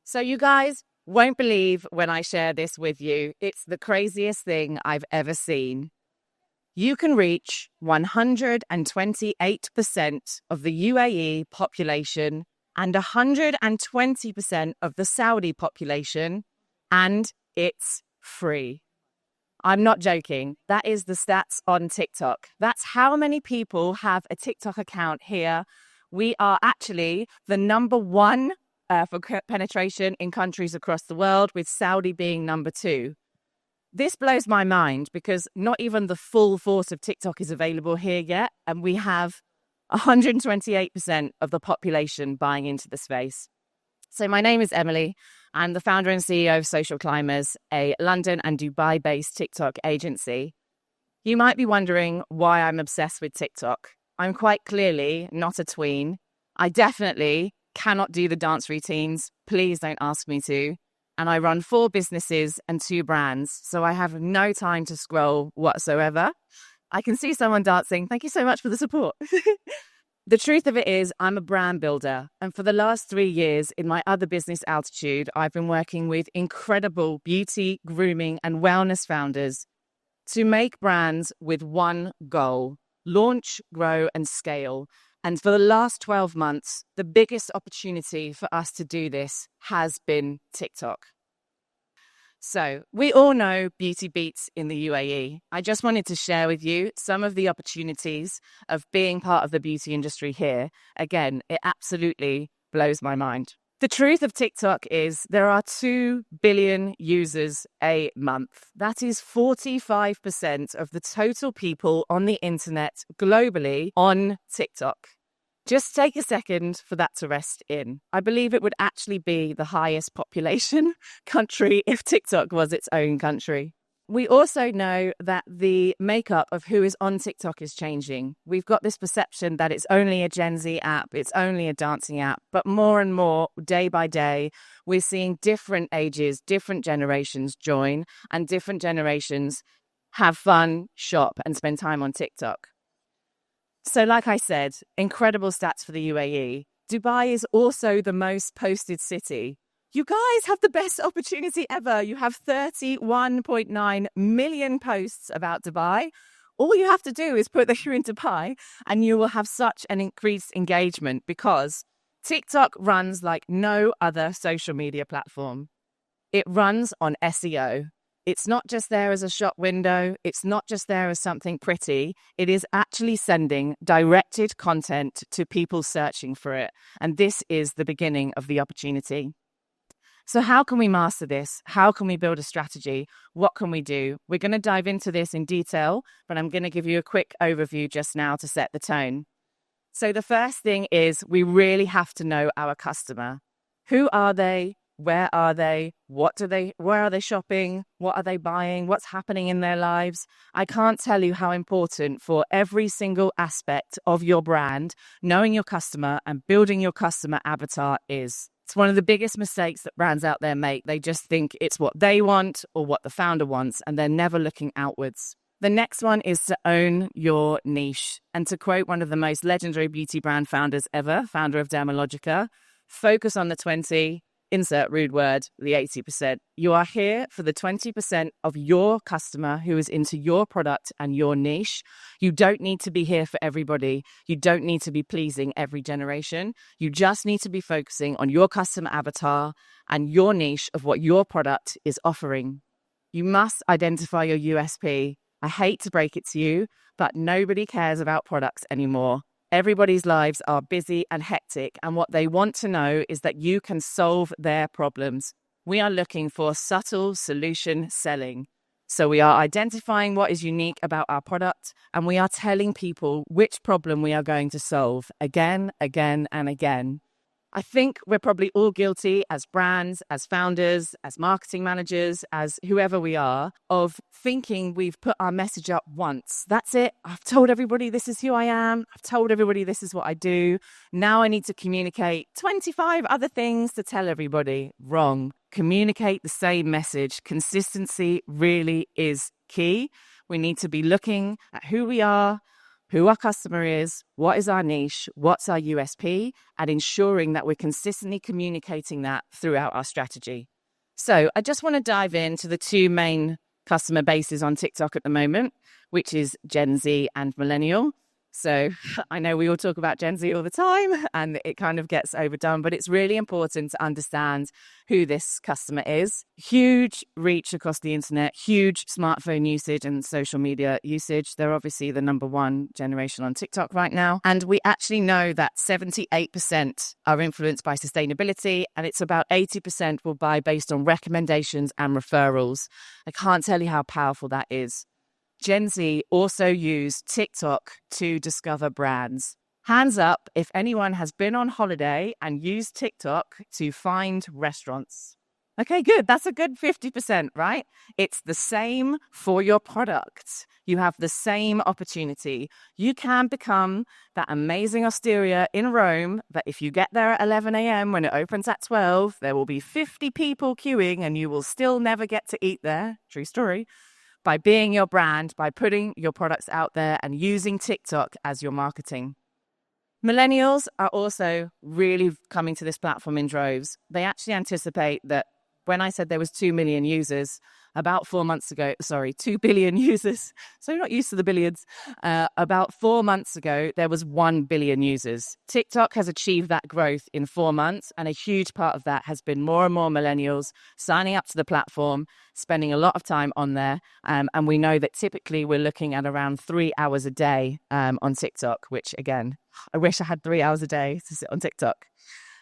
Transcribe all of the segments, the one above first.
So you guys won't believe when I share this with you. It's the craziest thing I've ever seen. You can reach 128% of the UAE population and 120% of the Saudi population, and it's free. I'm not joking. That is the stats on TikTok. That's how many people have a TikTok account here. We are actually the number one for penetration in countries across the world, with Saudi being number two. This blows my mind because not even the full force of TikTok is available here yet, and we have 128% of the population buying into the space. So my name is Emily. I'm the founder and CEO of Social Climbers, a London and Dubai-based TikTok agency. You might be wondering why I'm obsessed with TikTok. I'm quite clearly not a tween. I definitely cannot do the dance routines. Please don't ask me to. And I run 4 businesses and 2 brands, so I have no time to scroll whatsoever. I can see someone dancing. Thank you so much for the support. The truth of it is, I'm a brand builder. And for the last 3 years in my other business, Altitude, I've been working with incredible beauty, grooming, and wellness founders to make brands with one goal: launch, grow, and scale. And for the last 12 months, the biggest opportunity for us to do this has been TikTok. So we all know beauty beats in the UAE. I just wanted to share with you some of the opportunities of being part of the beauty industry here. Again, it absolutely blows my mind. The truth of TikTok is there are 2 billion users a month. That is 45% of the total people on the internet globally on TikTok. Just take a second for that to rest in. I believe it would actually be the highest population country if TikTok was its own country. We also know that the makeup of who is on TikTok is changing. We've got this perception that it's only a Gen Z app, it's only a dancing app, but more and more, day by day, we're seeing different ages, different generations join, and different generations have fun, shop, and spend time on TikTok. So like I said, incredible stats for the UAE. Dubai is also the most posted city. You guys have the best opportunity ever. You have 31.9 million posts about Dubai. All you have to do is put that you're in Dubai and you will have such an increased engagement because TikTok runs like no other social media platform. It runs on SEO. It's not just there as a shop window. It's not just there as something pretty. It is actually sending directed content to people searching for it. And this is the beginning of the opportunity. So how can we master this? How can we build a strategy? What can we do? We're going to dive into this in detail, but I'm going to give you a quick overview just now to set the tone. So the first thing is we really have to know our customer. Who are they? Where are they? Where are they shopping? What are they buying? What's happening in their lives? I can't tell you how important for every single aspect of your brand, knowing your customer and building your customer avatar is. It's one of the biggest mistakes that brands out there make. They just think it's what they want or what the founder wants, and they're never looking outwards. The next one is to own your niche. And to quote one of the most legendary beauty brand founders ever, founder of Dermalogica, focus on the 20, insert rude word, the 80%. You are here for the 20% of your customer who is into your product and your niche. You don't need to be here for everybody. You don't need to be pleasing every generation. You just need to be focusing on your customer avatar and your niche of what your product is offering. You must identify your USP. I hate to break it to you, but nobody cares about products anymore. Everybody's lives are busy and hectic, and what they want to know is that you can solve their problems. We are looking for subtle solution selling. So we are identifying what is unique about our product, and we are telling people which problem we are going to solve again, again, and again. I think we're probably all guilty as brands, as founders, as marketing managers, as whoever we are, of thinking we've put our message up once. That's it. I've told everybody this is who I am. I've told everybody this is what I do. Now I need to communicate 25 other things to tell everybody. Wrong. Communicate the same message. Consistency really is key. We need to be looking at who we are, who our customer is, what is our niche, what's our USP, and ensuring that we're consistently communicating that throughout our strategy. So I just want to dive into the two main customer bases on TikTok at the moment, which is Gen Z and Millennial. So I know we all talk about Gen Z all the time and it kind of gets overdone, but it's really important to understand who this customer is. Huge reach across the internet, huge smartphone usage and social media usage. They're obviously the number one generation on TikTok right now. And we actually know that 78% are influenced by sustainability, and it's about 80% will buy based on recommendations and referrals. I can't tell you how powerful that is. Gen Z also use TikTok to discover brands. Hands up if anyone has been on holiday and used TikTok to find restaurants. Okay, good. That's a good 50%, right? It's the same for your product. You have the same opportunity. You can become that amazing osteria in Rome that if you get there at 11 a.m. when it opens at 12, there will be 50 people queuing and you will still never get to eat there. True story. By being your brand, by putting your products out there and using TikTok as your marketing. Millennials are also really coming to this platform in droves. They actually anticipate that when I said there was 2 million users about 4 months ago, 2 billion users. So you're not used to the billions. About 4 months ago, there was 1 billion users. TikTok has achieved that growth in 4 months. And a huge part of that has been more and more millennials signing up to the platform, spending a lot of time on there. And we know that typically we're looking at around 3 hours a day on TikTok, which again, I wish I had 3 hours a day to sit on TikTok.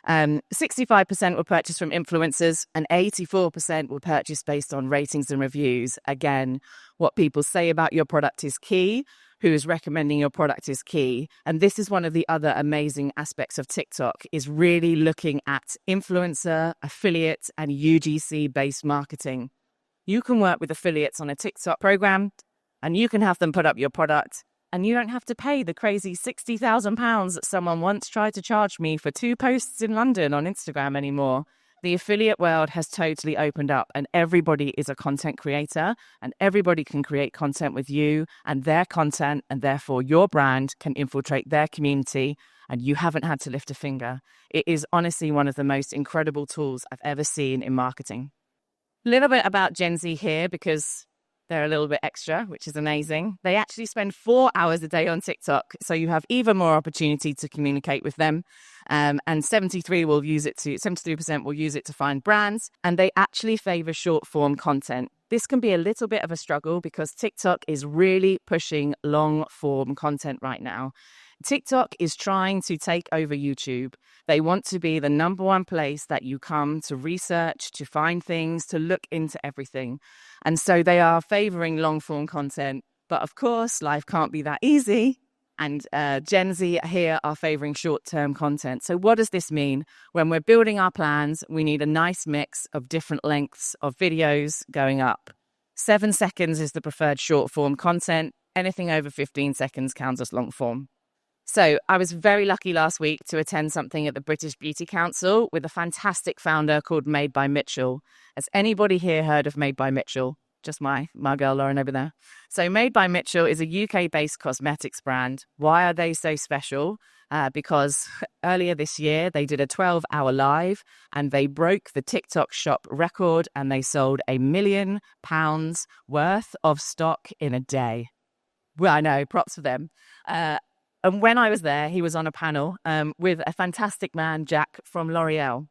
65% were purchased from influencers and 84% were purchased based on ratings and reviews. Again, what people say about your product is key. Who is recommending your product is key. And this is one of the other amazing aspects of TikTok, is really looking at influencer, affiliate, and UGC-based marketing. You can work with affiliates on a TikTok program and you can have them put up your product. And you don't have to pay the crazy £60,000 that someone once tried to charge me for 2 posts in London on Instagram anymore. The affiliate world has totally opened up and everybody is a content creator and everybody can create content with you and their content, and therefore your brand can infiltrate their community and you haven't had to lift a finger. It is honestly one of the most incredible tools I've ever seen in marketing. A little bit about Gen Z here because they're a little bit extra, which is amazing. They actually spend 4 hours a day on TikTok, so you have even more opportunity to communicate with them. And 73% will use it to find brands, and they actually favor short form content. This can be a little bit of a struggle because TikTok is really pushing long form content right now. TikTok is trying to take over YouTube. They want to be the number one place that you come to research, to find things, to look into everything. And so they are favoring long form content. But of course, life can't be that easy. And Gen Z here are favoring short-term content. So what does this mean? When we're building our plans, we need a nice mix of different lengths of videos going up. 7 seconds is the preferred short-form content. Anything over 15 seconds counts as long-form. So I was very lucky last week to attend something at the British Beauty Council with a fantastic founder called Made by Mitchell. Has anybody here heard of Made by Mitchell? Just my girl Lauren over there. So Made by Mitchell is a UK-based cosmetics brand. Why are they so special? Because earlier this year, they did a 12-hour live and they broke the TikTok shop record and they sold £1 million worth of stock in a day. Well, I know, props for them. And when I was there, he was on a panel with a fantastic man, Jack, from L'Oreal.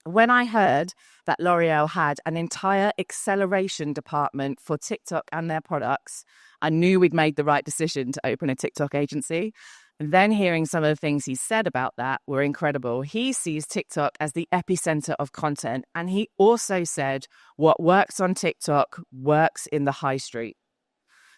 When I heard that L'Oreal had an entire acceleration department for TikTok and their products, I knew we'd made the right decision to open a TikTok agency. And then hearing some of the things he said about that were incredible. He sees TikTok as the epicenter of content. And he also said what works on TikTok works in the high street.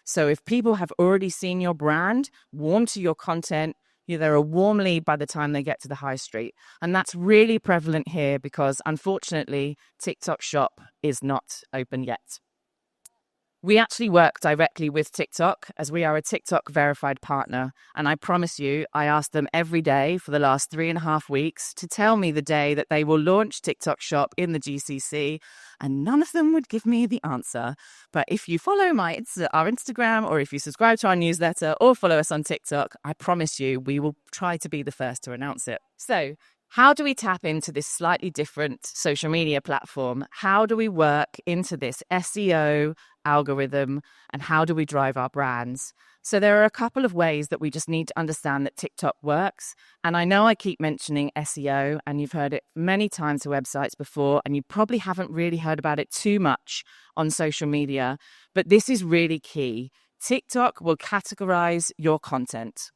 So if people have already seen your brand, warm to your content, they're a warm lead by the time they get to the high street. And that's really prevalent here because, unfortunately, TikTok Shop is not open yet. We actually work directly with TikTok as we are a TikTok verified partner. And I promise you, I ask them every day for the last 3.5 weeks to tell me the day that they will launch TikTok Shop in the GCC. And none of them would give me the answer. But if you follow our Instagram, or if you subscribe to our newsletter or follow us on TikTok, I promise you, we will try to be the first to announce it. So how do we tap into this slightly different social media platform? How do we work into this SEO algorithm, and how do we drive our brands? So there are a couple of ways that we just need to understand that TikTok works. And I know I keep mentioning SEO, and you've heard it many times to websites before, and you probably haven't really heard about it too much on social media, but this is really key. TikTok will categorize your content.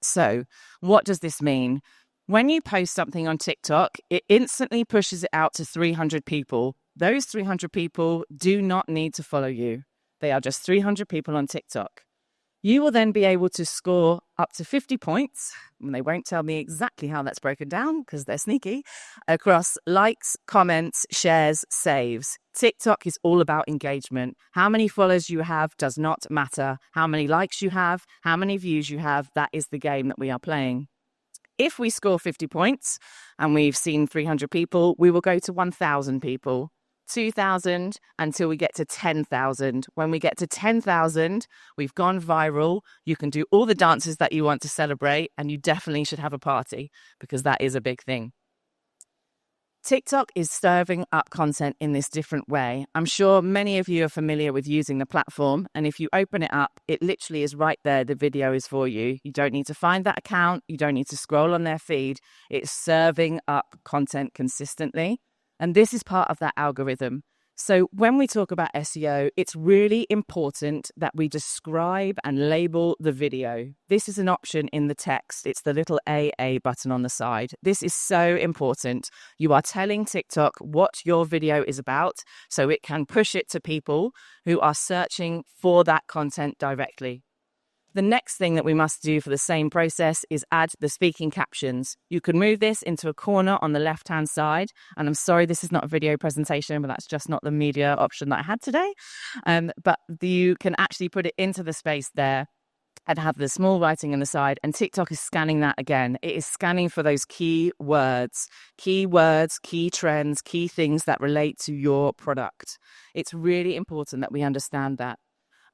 So what does this mean? When you post something on TikTok, it instantly pushes it out to 300 people. Those 300 people do not need to follow you. They are just 300 people on TikTok. You will then be able to score up to 50 points, and they won't tell me exactly how that's broken down because they're sneaky, across likes, comments, shares, saves. TikTok is all about engagement. How many followers you have does not matter. How many likes you have, how many views you have, that is the game that we are playing. If we score 50 points and we've seen 300 people, we will go to 1,000 people, 2,000 until we get to 10,000. When we get to 10,000, we've gone viral. You can do all the dances that you want to celebrate, and you definitely should have a party because that is a big thing. TikTok is serving up content in this different way. I'm sure many of you are familiar with using the platform, and if you open it up, it literally is right there. The video is for you. You don't need to find that account. You don't need to scroll on their feed. It's serving up content consistently, and this is part of that algorithm. So when we talk about SEO, it's really important that we describe and label the video. This is an option in the text. It's the little AA button on the side. This is so important. You are telling TikTok what your video is about so it can push it to people who are searching for that content directly. The next thing that we must do for the same process is add the speaking captions. You can move this into a corner on the left-hand side. And I'm sorry, this is not a video presentation, but that's just not the media option that I had today. But you can actually put it into the space there and have the small writing on the side. And TikTok is scanning that again. It is scanning for those key words, key trends, key things that relate to your product. It's really important that we understand that.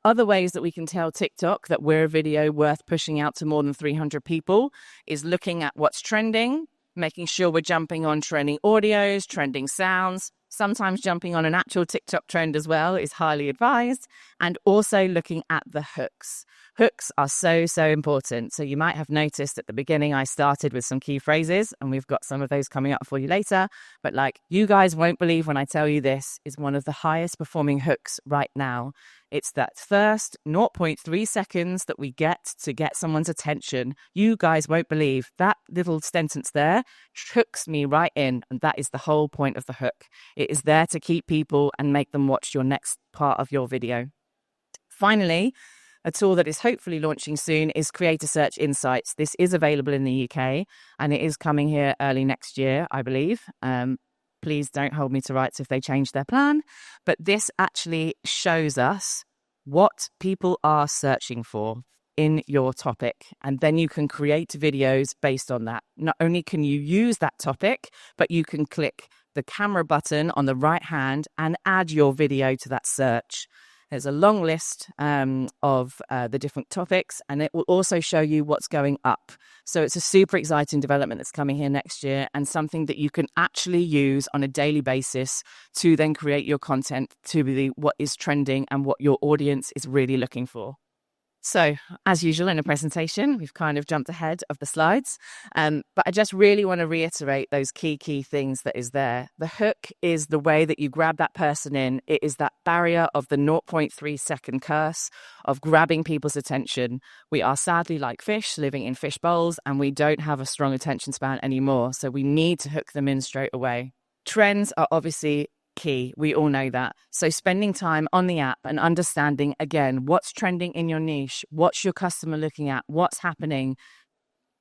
Other ways that we can tell TikTok that we're a video worth pushing out to more than 300 people is looking at what's trending, making sure we're jumping on trending audios, trending sounds. Sometimes jumping on an actual TikTok trend as well is highly advised. And also looking at the hooks. Hooks are so important. So you might have noticed at the beginning I started with some key phrases, and we've got some of those coming up for you later. But like, you guys won't believe when I tell you this is one of the highest performing hooks right now. It's that first 0.3 seconds that we get to get someone's attention. You guys won't believe that little sentence there hooks me right in. And that is the whole point of the hook. It is there to keep people and make them watch your next part of your video. Finally, a tool that is hopefully launching soon is Creator Search Insights. This is available in the UK and it is coming here early next year, I believe. Please don't hold me to rights if they change their plan. But this actually shows us what people are searching for in your topic. And then you can create videos based on that. Not only can you use that topic, but you can click the camera button on the right hand and add your video to that search. There's a long list of the different topics, and it will also show you what's going up. So it's a super exciting development that's coming here next year, and something that you can actually use on a daily basis to then create your content to be what is trending and what your audience is really looking for. So, as usual in a presentation, we've kind of jumped ahead of the slides, but I just really want to reiterate those key things that is there. The hook is the way that you grab that person in. It is that barrier of the 0.3 second curse of grabbing people's attention. We are sadly like fish living in fish bowls, and we don't have a strong attention span anymore. So we need to hook them in straight away. Trends are obviously key. We all know that. So spending time on the app and understanding, again, what's trending in your niche, what's your customer looking at, what's happening,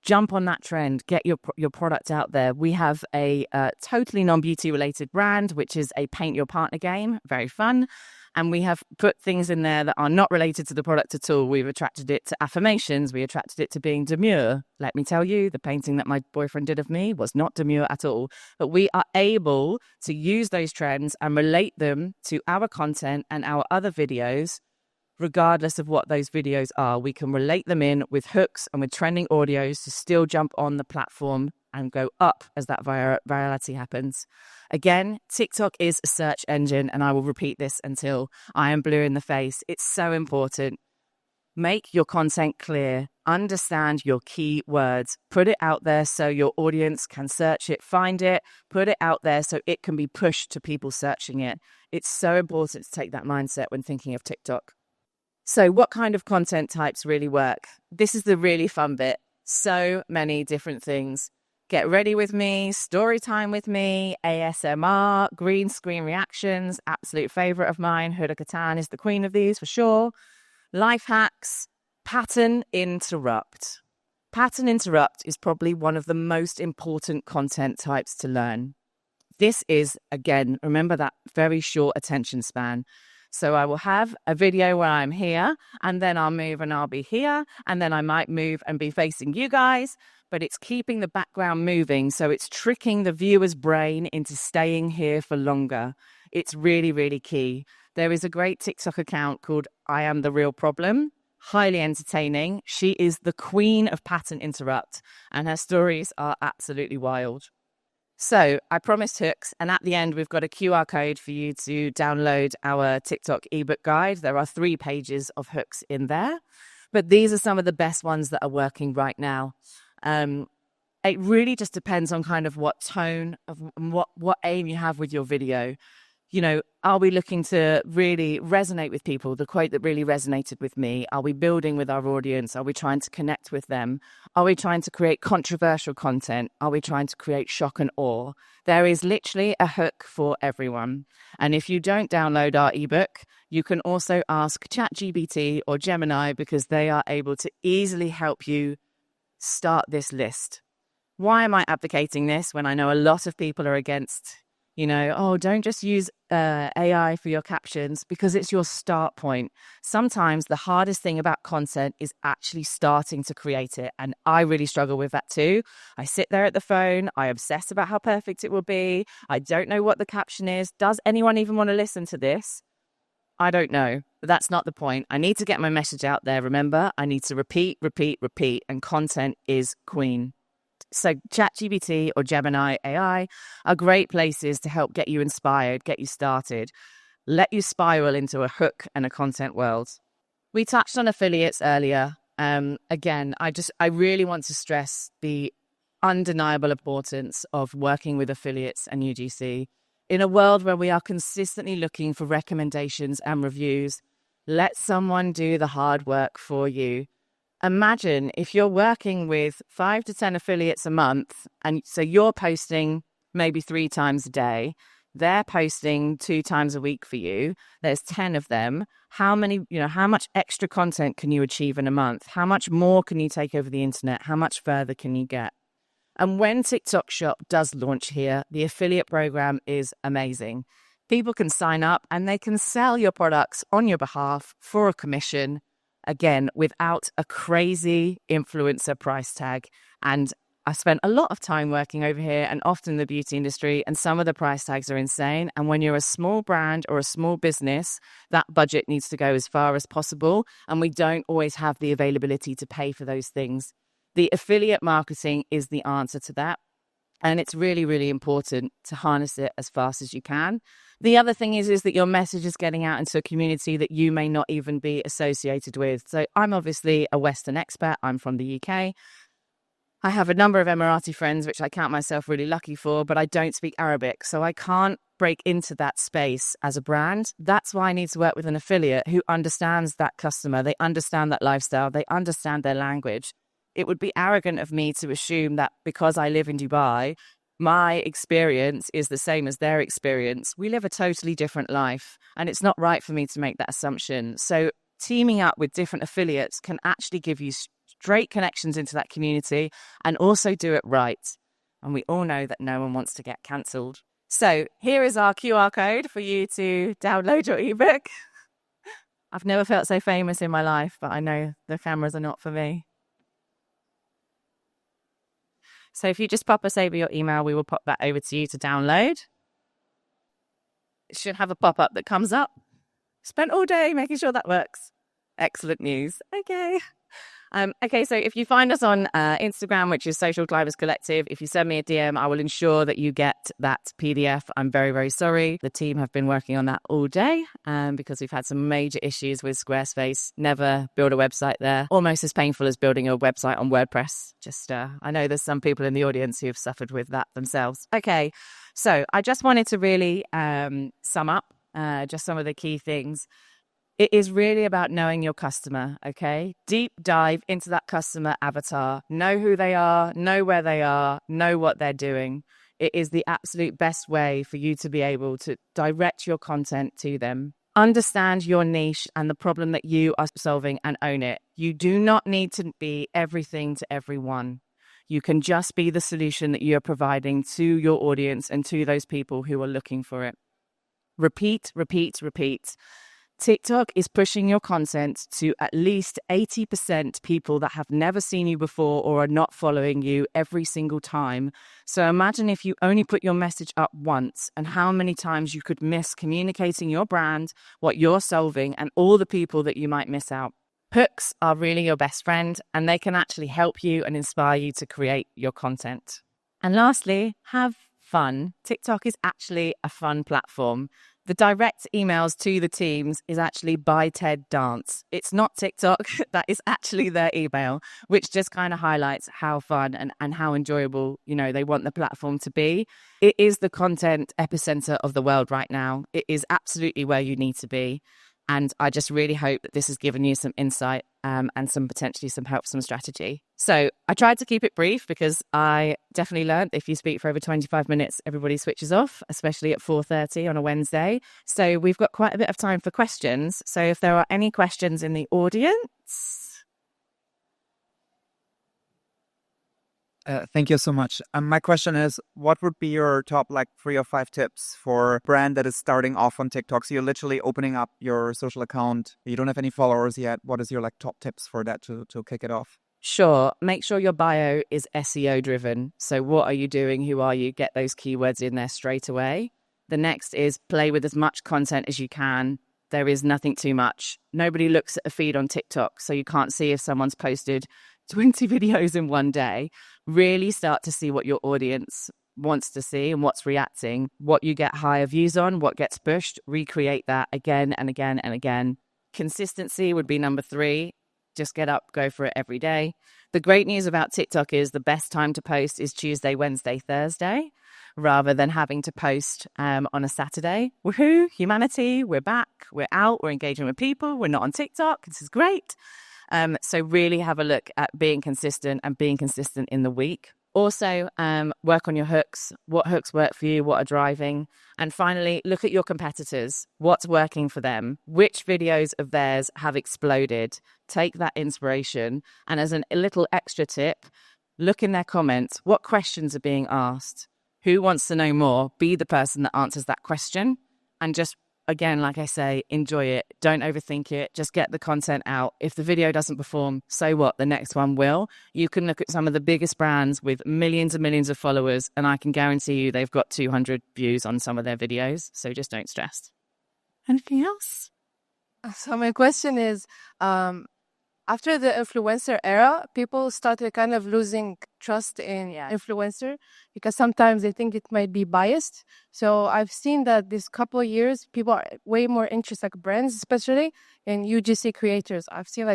jump on that trend, get your product out there. We have a totally non-beauty related brand, which is a paint your partner game. Very fun. And we have put things in there that are not related to the product at all. We've attracted it to affirmations. We attracted it to being demure. Let me tell you, the painting that my boyfriend did of me was not demure at all. But we are able to use those trends and relate them to our content and our other videos, regardless of what those videos are. We can relate them in with hooks and with trending audios to still jump on the platform and go up as that virality happens. Again, TikTok is a search engine, and I will repeat this until I am blue in the face. It's so important. Make your content clear. Understand your key words. Put it out there so your audience can search it, find it. Put it out there so it can be pushed to people searching it. It's so important to take that mindset when thinking of TikTok. So what kind of content types really work? This is the really fun bit. So many different things. Get ready with me, story time with me, ASMR, green screen reactions, absolute favorite of mine. Huda Katan is the queen of these for sure. Life hacks, pattern interrupt. Pattern interrupt is probably one of the most important content types to learn. This is, again, remember that very short attention span. So I will have a video where I'm here, and then I'll move and I'll be here, and then I might move and be facing you guys, but it's keeping the background moving. So it's tricking the viewer's brain into staying here for longer. It's really, really key. There is a great TikTok account called I Am The Real Problem. Highly entertaining. She is the queen of pattern interrupt, and her stories are absolutely wild. So I promised hooks, and at the end, we've got a QR code for you to download our TikTok ebook guide. There are 3 pages of hooks in there, but these are some of the best ones that are working right now. It really just depends on kind of what tone of what aim you have with your video. You know, are we looking to really resonate with people? The quote that really resonated with me. Are we building with our audience? Are we trying to connect with them? Are we trying to create controversial content? Are we trying to create shock and awe? There is literally a hook for everyone. And if you don't download our ebook, you can also ask ChatGPT or Gemini, because they are able to easily help you start this list. Why am I advocating this when I know a lot of people are against, oh, don't just use AI for your captions? Because it's your start point. Sometimes the hardest thing about content is actually starting to create it. And I really struggle with that too. I sit there at the phone. I obsess about how perfect it will be. I don't know what the caption is. Does anyone even want to listen to this? I don't know. But that's not the point. I need to get my message out there. Remember, I need to repeat, and content is queen. So ChatGPT or Gemini AI are great places to help get you inspired, get you started, let you spiral into a hook and a content world. We touched on affiliates earlier. Again, I really want to stress the undeniable importance of working with affiliates and UGC. In a world where we are consistently looking for recommendations and reviews, let someone do the hard work for you. Imagine if you're working with 5 to 10 affiliates a month, and so you're posting maybe 3 times a day, they're posting 2 times a week for you. There's 10 of them. How much extra content can you achieve in a month? How much more can you take over the internet? How much further can you get? And when TikTok Shop does launch here, the affiliate program is amazing. People can sign up and they can sell your products on your behalf for a commission, again, without a crazy influencer price tag. And I spent a lot of time working over here and often in the beauty industry, and some of the price tags are insane. And when you're a small brand or a small business, that budget needs to go as far as possible. And we don't always have the availability to pay for those things. The affiliate marketing is the answer to that. And it's really, really important to harness it as fast as you can. The other thing is that your message is getting out into a community that you may not even be associated with. So I'm obviously a Western expat. I'm from the UK. I have a number of Emirati friends, which I count myself really lucky for, but I don't speak Arabic. So I can't break into that space as a brand. That's why I need to work with an affiliate who understands that customer. They understand that lifestyle. They understand their language. It would be arrogant of me to assume that because I live in Dubai, my experience is the same as their experience. We live a totally different life, and it's not right for me to make that assumption. So teaming up with different affiliates can actually give you straight connections into that community and also do it right. And we all know that no one wants to get cancelled. So here is our QR code for you to download your ebook. I've never felt so famous in my life, but I know the cameras are not for me. So if you just pop us over your email, we will pop that over to you to download. It should have a pop-up that comes up. Spent all day making sure that works. Excellent news. Okay. Okay, so if you find us on Instagram, which is Social Climbers Collective, if you send me a DM, I will ensure that you get that PDF. I'm very, very sorry. The team have been working on that all day because we've had some major issues with Squarespace. Never build a website there. Almost as painful as building a website on WordPress. Just, I know there's some people in the audience who have suffered with that themselves. Okay, so I just wanted to really sum up just some of the key things. It is really about knowing your customer, okay? Deep dive into that customer avatar. Know who they are, know where they are, know what they're doing. It is the absolute best way for you to be able to direct your content to them. Understand your niche and the problem that you are solving and own it. You do not need to be everything to everyone. You can just be the solution that you're providing to your audience and to those people who are looking for it. Repeat, repeat, repeat. TikTok is pushing your content to at least 80% people that have never seen you before or are not following you every single time. So imagine if you only put your message up once and how many times you could miss communicating your brand, what you're solving, and all the people that you might miss out. Hooks are really your best friend, and they can actually help you and inspire you to create your content. And lastly, have fun. TikTok is actually a fun platform. The direct emails to the teams is actually by Ted Dance. It's not TikTok. That is actually their email, which just kind of highlights how fun and how enjoyable, they want the platform to be. It is the content epicenter of the world right now. It is absolutely where you need to be. And I just really hope that this has given you some insight and potentially some help, some strategy. So I tried to keep it brief because I definitely learned if you speak for over 25 minutes, everybody switches off, especially at 4:30 on a Wednesday. So we've got quite a bit of time for questions. So if there are any questions in the audience. Thank you so much. My question is, what would be your top 3 or 5 tips for a brand that is starting off on TikTok? So you're literally opening up your social account. You don't have any followers yet. What is your top tips for that to kick it off? Sure. Make sure your bio is SEO driven. So what are you doing? Who are you? Get those keywords in there straight away. The next is play with as much content as you can. There is nothing too much. Nobody looks at a feed on TikTok, so you can't see if someone's posted 20 videos in one day. Really start to see what your audience wants to see and what's reacting, what you get higher views on, what gets pushed, recreate that again and again and again. Consistency would be number 3. Just get up, go for it every day. The great news about TikTok is the best time to post is Tuesday, Wednesday, Thursday, rather than having to post on a Saturday. Woohoo, humanity, we're back, we're out, we're engaging with people, we're not on TikTok, this is great. So really have a look at being consistent and being consistent in the week. Also, work on your hooks. What hooks work for you? What are driving? And finally, look at your competitors. What's working for them? Which videos of theirs have exploded? Take that inspiration. And as a little extra tip, look in their comments. What questions are being asked? Who wants to know more? Be the person that answers that question. And just, again, like I say, enjoy it. Don't overthink it. Just get the content out. If the video doesn't perform, so what? The next one will. You can look at some of the biggest brands with millions and millions of followers, and I can guarantee you they've got 200 views on some of their videos. So just don't stress. Anything else? So my question is, after the influencer era, people started kind of losing trust in influencer because sometimes they think it might be biased. So I've seen that this couple of years, people are way more interested, like brands, especially in UGC creators. I've seen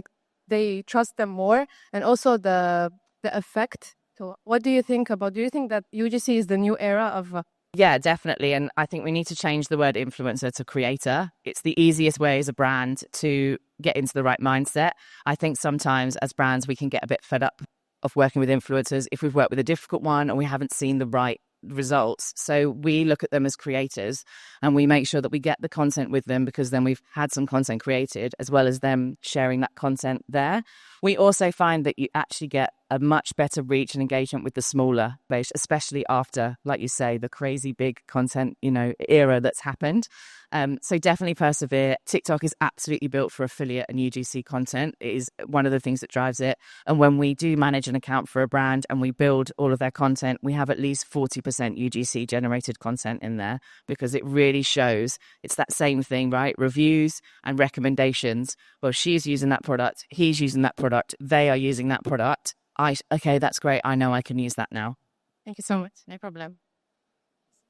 they trust them more, and also the effect. So what do you think do you think that UGC is the new era of... Yeah, definitely. And I think we need to change the word influencer to creator. It's the easiest way as a brand to get into the right mindset. I think sometimes as brands, we can get a bit fed up of working with influencers if we've worked with a difficult one and we haven't seen the right results. So we look at them as creators and we make sure that we get the content with them, because then we've had some content created as well as them sharing that content there. We also find that you actually get a much better reach and engagement with the smaller base, especially after, like you say, the crazy big content, era that's happened. So definitely persevere. TikTok is absolutely built for affiliate and UGC content. It is one of the things that drives it. And when we do manage an account for a brand and we build all of their content, we have at least 40% UGC generated content in there, because it really shows it's that same thing, right? Reviews and recommendations. Well, she's using that product. He's using that product. They are using that product. Okay, that's great. I know I can use that now. Thank you so much. No problem.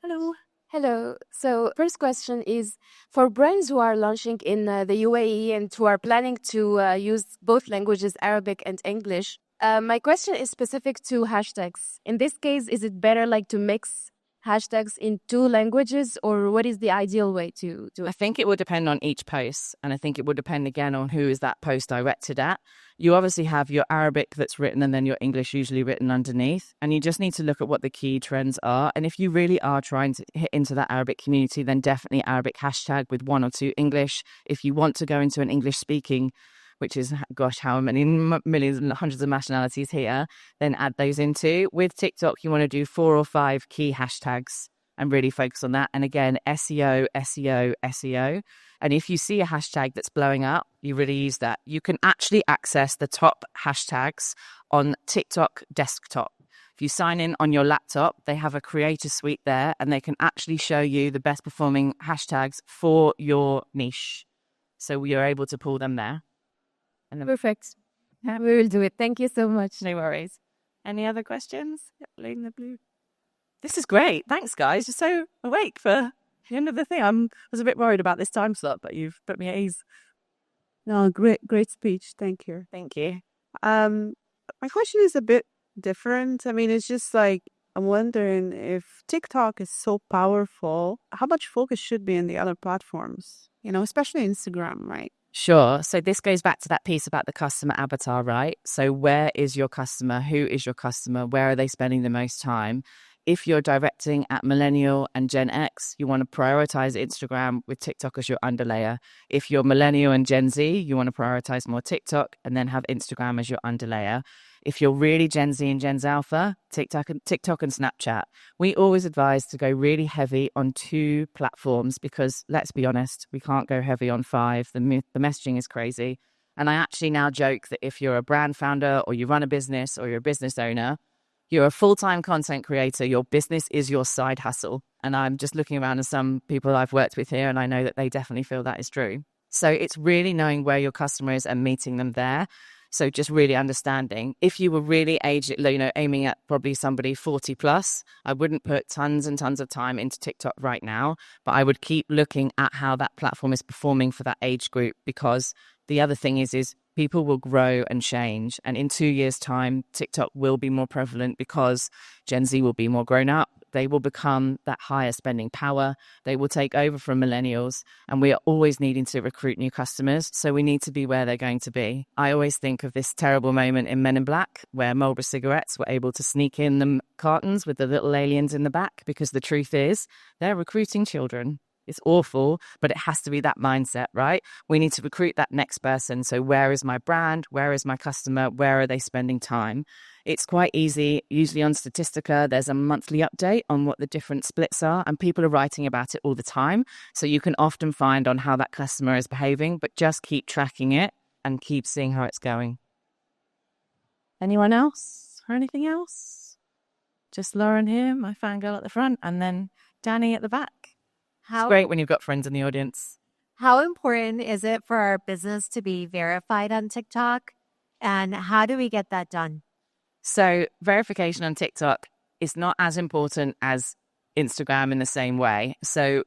Hello. Hello. So, first question is for brands who are launching in the UAE and who are planning to use both languages, Arabic and English. My question is specific to hashtags. In this case, is it better to mix hashtags in two languages, or what is the ideal way to do I it? think it will depend on each post, and I think it will depend again on who is that post directed at. You obviously have your Arabic that's written and then your English usually written underneath, and you just need to look at what the key trends are. And if you really are trying to hit into that Arabic community, then definitely Arabic hashtag with one or two English. If you want to go into an English speaking, which is, gosh, how many millions and hundreds of nationalities here, then add those into. With TikTok, you want to do 4 or 5 key hashtags and really focus on that. And again, SEO, SEO, SEO. And if you see a hashtag that's blowing up, you really use that. You can actually access the top hashtags on TikTok desktop. If you sign in on your laptop, they have a creator suite there, and they can actually show you the best performing hashtags for your niche. So you're able to pull them there. And then, Perfect. We will do it. Thank you so much. no worries. Any other questions? Blue the blue. This is great. Thanks, guys. You're so awake for the end of the thing. I was a bit worried about this time slot, but you've put me at ease. No, great speech. Thank you. Thank you. My question is a bit different. I mean, it's just I'm wondering if TikTok is so powerful, how much focus should be in the other platforms, especially Instagram, right? Sure. So this goes back to that piece about the customer avatar, right? So where is your customer? Who is your customer? Where are they spending the most time? If you're directing at Millennial and Gen X, you want to prioritize Instagram with TikTok as your underlayer. If you're Millennial and Gen Z, you want to prioritize more TikTok and then have Instagram as your underlayer. If you're really Gen Z and Gen Alpha, TikTok and Snapchat. We always advise to go really heavy on 2 platforms because, let's be honest, we can't go heavy on 5. The messaging is crazy. And I actually now joke that if you're a brand founder or you run a business or you're a business owner, you're a full-time content creator, your business is your side hustle. And I'm just looking around at some people I've worked with here, and I know that they definitely feel that is true. So it's really knowing where your customer is and meeting them there. So just really understanding. If you were really aiming at probably somebody 40 plus, I wouldn't put tons and tons of time into TikTok right now, but I would keep looking at how that platform is performing for that age group, because the other thing is people will grow and change. And in 2 years' time, TikTok will be more prevalent because Gen Z will be more grown up. They will become that higher spending power. They will take over from millennials. And we are always needing to recruit new customers. So we need to be where they're going to be. I always think of this terrible moment in Men in Black where Marlboro cigarettes were able to sneak in the cartons with the little aliens in the back, because the truth is they're recruiting children. It's awful, but it has to be that mindset, right? We need to recruit that next person. So where is my brand? Where is my customer? Where are they spending time? It's quite easy. Usually on Statistica, there's a monthly update on what the different splits are, and people are writing about it all the time. So you can often find on how that customer is behaving, but just keep tracking it and keep seeing how it's going. Anyone else or anything else? Just Lauren here, my fangirl at the front, and then Danny at the back. It's great when you've got friends in the audience. How important is it for our business to be verified on TikTok? And how do we get that done? So verification on TikTok is not as important as Instagram in the same way. So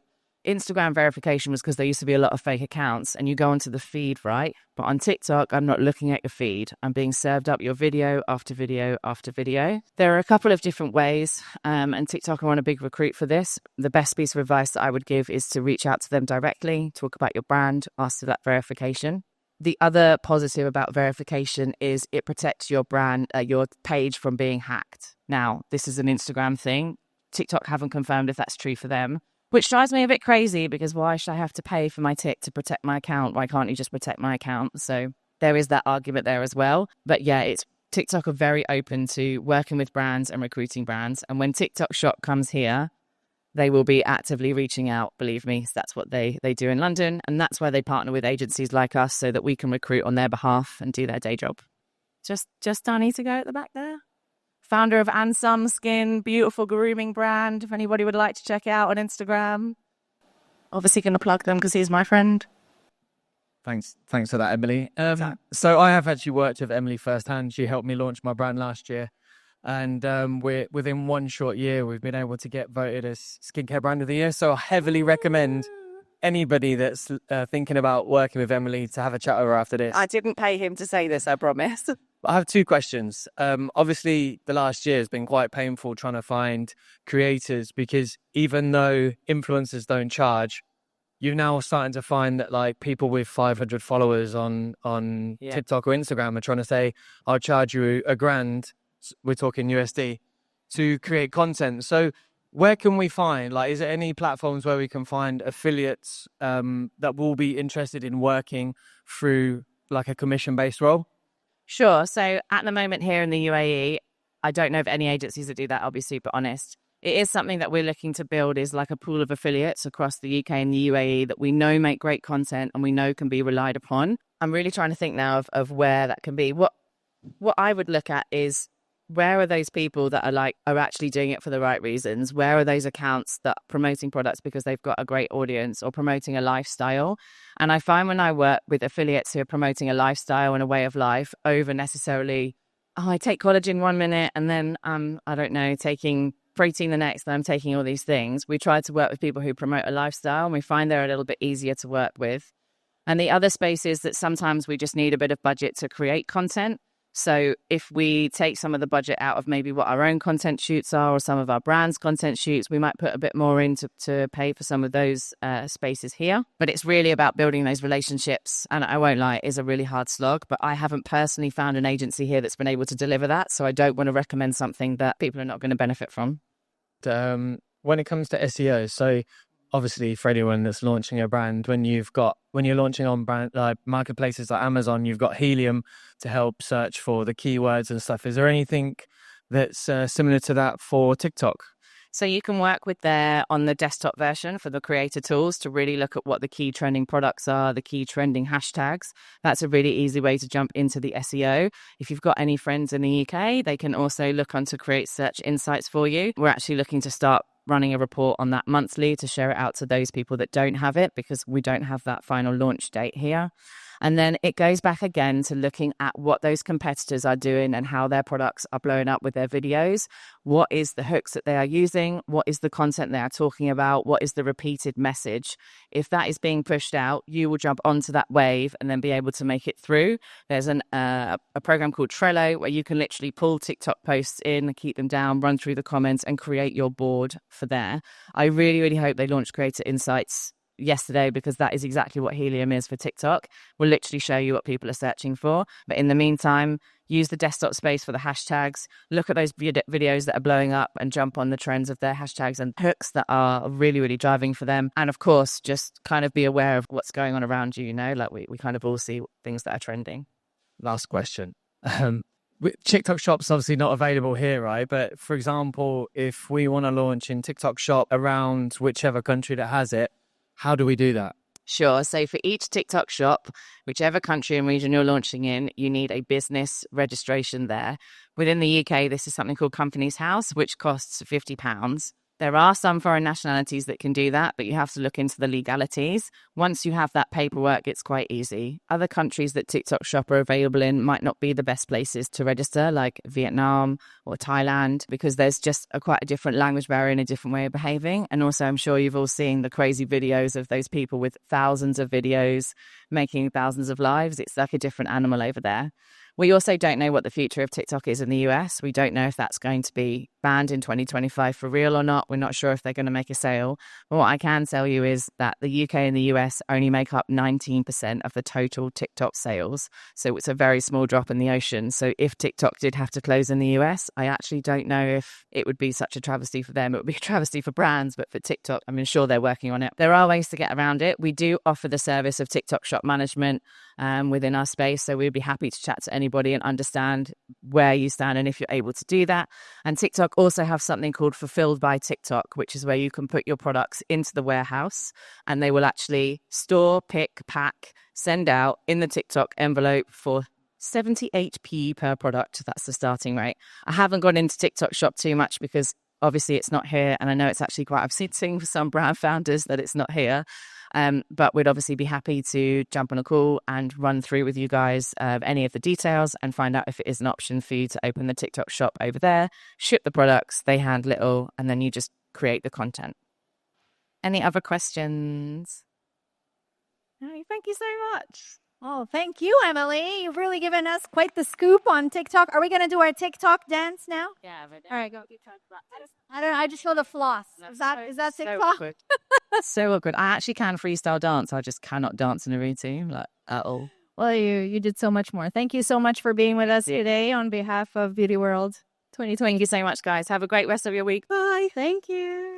Instagram verification was because there used to be a lot of fake accounts, and you go onto the feed, right? But on TikTok, I'm not looking at your feed. I'm being served up your video after video after video. There are a couple of different ways, and TikTok are on a big recruit for this. The best piece of advice that I would give is to reach out to them directly, talk about your brand, ask for that verification. The other positive about verification is it protects your brand, your page from being hacked. Now, this is an Instagram thing. TikTok haven't confirmed if that's true for them, which drives me a bit crazy, because why should I have to pay for my tick to protect my account? Why can't you just protect my account? So there is that argument there as well. But yeah, it's TikTok are very open to working with brands and recruiting brands. And when TikTok Shop comes here, they will be actively reaching out, believe me. That's what they do in London. And that's where they partner with agencies like us so that we can recruit on their behalf and do their day job. Just Danny to go at the back there. Founder of And Some Skin, beautiful grooming brand. If anybody would like to check it out on Instagram. Obviously going to plug them because he's my friend. Thanks for that, Emily. So I have actually worked with Emily firsthand. She helped me launch my brand last year. And we're within one short year, we've been able to get voted as Skincare Brand of the Year. So I heavily recommend anybody that's thinking about working with Emily to have a chat with her after this. I didn't pay him to say this, I promise. I have two questions. Obviously, the last year has been quite painful trying to find creators because even though influencers don't charge, you're now starting to find that like people with 500 followers on TikTok or Instagram are trying to say, I'll charge you $1,000, we're talking USD, to create content. So where can we find, like, is there any platforms where we can find affiliates that will be interested in working through like a commission-based role? Sure. So at the moment here in the UAE, I don't know of any agencies that do that, I'll be super honest. It is something that we're looking to build is like a pool of affiliates across the UK and the UAE that we know make great content and we know can be relied upon. I'm really trying to think now of where that can be. What I would look at is where are those people that are actually doing it for the right reasons? Where are those accounts that are promoting products because they've got a great audience or promoting a lifestyle? And I find when I work with affiliates who are promoting a lifestyle and a way of life over necessarily, I take collagen 1 minute and then I don't know, taking protein the next, then I'm taking all these things. We try to work with people who promote a lifestyle and we find they're a little bit easier to work with. And the other space is that sometimes we just need a bit of budget to create content. So if we take some of the budget out of maybe what our own content shoots are or some of our brand's content shoots, we might put a bit more in to pay for some of those spaces here. But it's really about building those relationships. And I won't lie, it is a really hard slog, but I haven't personally found an agency here that's been able to deliver that. So I don't want to recommend something that people are not going to benefit from. When it comes to SEO, so obviously for anyone that's launching a brand, when you're launching on brand like marketplaces like Amazon, you've got Helium to help search for the keywords and stuff. Is there anything that's similar to that for TikTok? So you can work with there on the desktop version for the creator tools to really look at what the key trending products are, the key trending hashtags. That's a really easy way to jump into the SEO. If you've got any friends in the UK, they can also look on to create search insights for you. We're actually looking to start running a report on that monthly to share it out to those people that don't have it because we don't have that final launch date here. And then it goes back again to looking at what those competitors are doing and how their products are blowing up with their videos. What is the hooks that they are using? What is the content they are talking about? What is the repeated message? If that is being pushed out, you will jump onto that wave and then be able to make it through. There's a program called Trello where you can literally pull TikTok posts in, keep them down, run through the comments and create your board for there. I really, really hope they launch Creator Insights yesterday because that is exactly what Helium is for TikTok. We'll literally show you what people are searching for. But in the meantime, use the desktop space for the hashtags, look at those videos that are blowing up and jump on the trends of their hashtags and hooks that are really, really driving for them. And of course, just kind of be aware of what's going on around you, you know, like we kind of all see things that are trending. Last question. TikTok Shop's obviously not available here, right? But for example, if we want to launch in TikTok Shop around whichever country that has it, how do we do that? Sure. So for each TikTok shop, whichever country and region you're launching in, you need a business registration there. Within the UK, this is something called Companies House, which costs £50. There are some foreign nationalities that can do that, but you have to look into the legalities. Once you have that paperwork, it's quite easy. Other countries that TikTok Shop are available in might not be the best places to register, like Vietnam or Thailand, because there's just quite a different language barrier and a different way of behaving. And also, I'm sure you've all seen the crazy videos of those people with thousands of videos making thousands of lives. It's like a different animal over there. We also don't know what the future of TikTok is in the US. We don't know if that's going to be banned in 2025 for real or not. We're not sure if they're going to make a sale. But what I can tell you is that the UK and the US only make up 19% of the total TikTok sales. So it's a very small drop in the ocean. So if TikTok did have to close in the US, I actually don't know if it would be such a travesty for them. It would be a travesty for brands, but for TikTok, I'm sure they're working on it. There are ways to get around it. We do offer the service of TikTok Shop management within our space. So we'd be happy to chat to anybody anybody and understand where you stand and if you're able to do that. And TikTok also have something called Fulfilled by TikTok, which is where you can put your products into the warehouse and they will actually store, pick, pack, send out in the TikTok envelope for 78p per product. That's the starting rate. I haven't gone into TikTok Shop too much because obviously it's not here. And I know it's actually quite upsetting for some brand founders that it's not here. But we'd obviously be happy to jump on a call and run through with you guys any of the details and find out if it is an option for you to open the TikTok shop over there, ship the products, they handle it all, and then you just create the content. Any other questions? Oh, thank you so much. Oh, thank you, Emily. You've really given us quite the scoop on TikTok. Are we going to do our TikTok dance now? Yeah. All right, go. I don't know. I just feel the floss. Is that TikTok? So so awkward. I actually can freestyle dance. I just cannot dance in a routine, like, at all. Well, you did so much more. Thank you so much for being with us today on behalf of Beauty World 2020. Thank you so much, guys. Have a great rest of your week. Bye. Thank you.